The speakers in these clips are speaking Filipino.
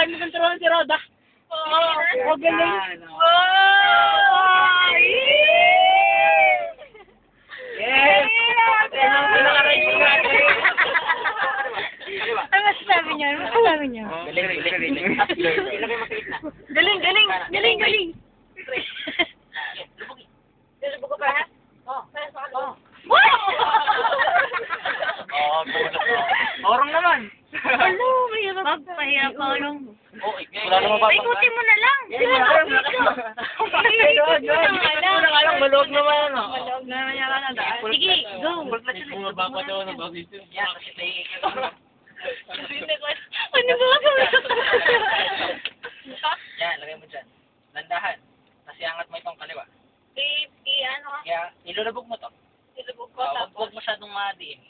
Kaya mo kontrolin si Roda. Oo, galing. Yes! Pinaka-rating natin. Ano masasabi niyo? Ano masasabi niyo? Galing. Galing. Lubog ko pa, ha? Oo. Orong naman. Ano? Mahirap. Mahirap pa lang. Wala naman ba? Ikutin mo na lang. Ikutin mo na lang. Maluwag naman, ano? Maluwag naman yan ka na daan. Sige, go. Bumaba pa daw na bagay. Yan, kasi Ano ba ako? Yan, lagay mo dyan. Landahan. Kasi angat mo itong kaliwa. Ano ka? Kaya, ilulubog mo to. Ilubog ko, Huwag masyadong madiin.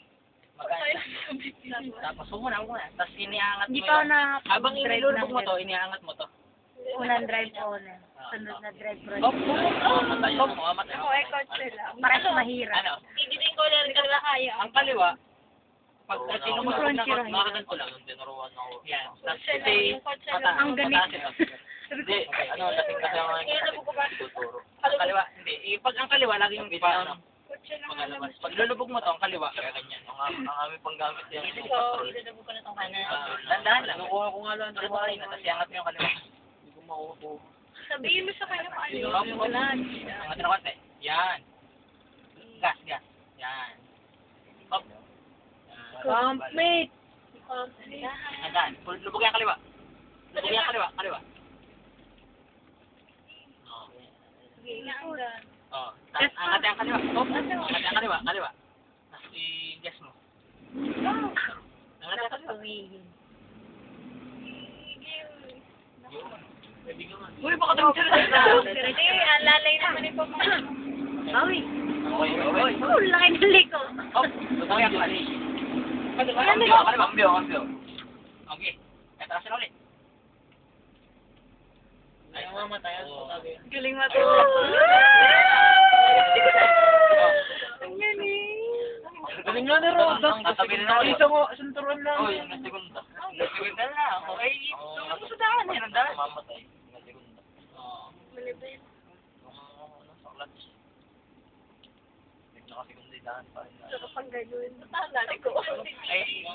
Tapos, huwag muna. Tapos, iniangat mo Hindi pa ako na... Habang inilulubog mo to, iniangat mo to. Unang drive ko na. Sunod na drive ko. Mamatay. Ako, coach lang. Parang mahirap. Ano? Hindi ko lang kaya. Ang kaliwa, pag tinumulog na Crunchy makaganto lang. Yan. Tapos, Ang ganit. Hindi, lasing kasi ang tuturo. Ang kaliwa, hindi. Pag ang kaliwa, laging paano? Pangalabas. Pag lulubog mo to, ang kaliwa, kaya ganyan. Ang aming panggamit yan. Ilulubog ko na itong kanan. Landahan lang. Nakuha ko nga lang. Lulubog kayo na, tapos iangat mo yung kaliwa. Hindi ko makuha. Sabihin mo sa kanya kung ano. Angat na konti. Yan. Gas. Yan. Hop. Complete. Landahan. Lubog yung kaliwa. Lubog yung kaliwa. Oh, angat yung kaliwa. Angat yung kaliwa. Tapos i-guess mo. Angat yung kaliwa. Uy, baka daw Alalay naman ni Papa. Bawi. Okay. Oh, laki ng liko. Hop. Lubog yung kaliwa. Cambio. Okay. Etasin ulit. Ayaw mamatay. Galing mo to. Ang galing. Galing nga na rin. Isang sunturon lang. Oh, yung nasigunda. Nasigunda lang. Okay. Sa daan. Yan ang daan. Mamatay. Nasigunda. Malibay. Sa clutch. Nakasigunda yung daan pa rin. Sa kapag gano'n. Tatala ko. Ay.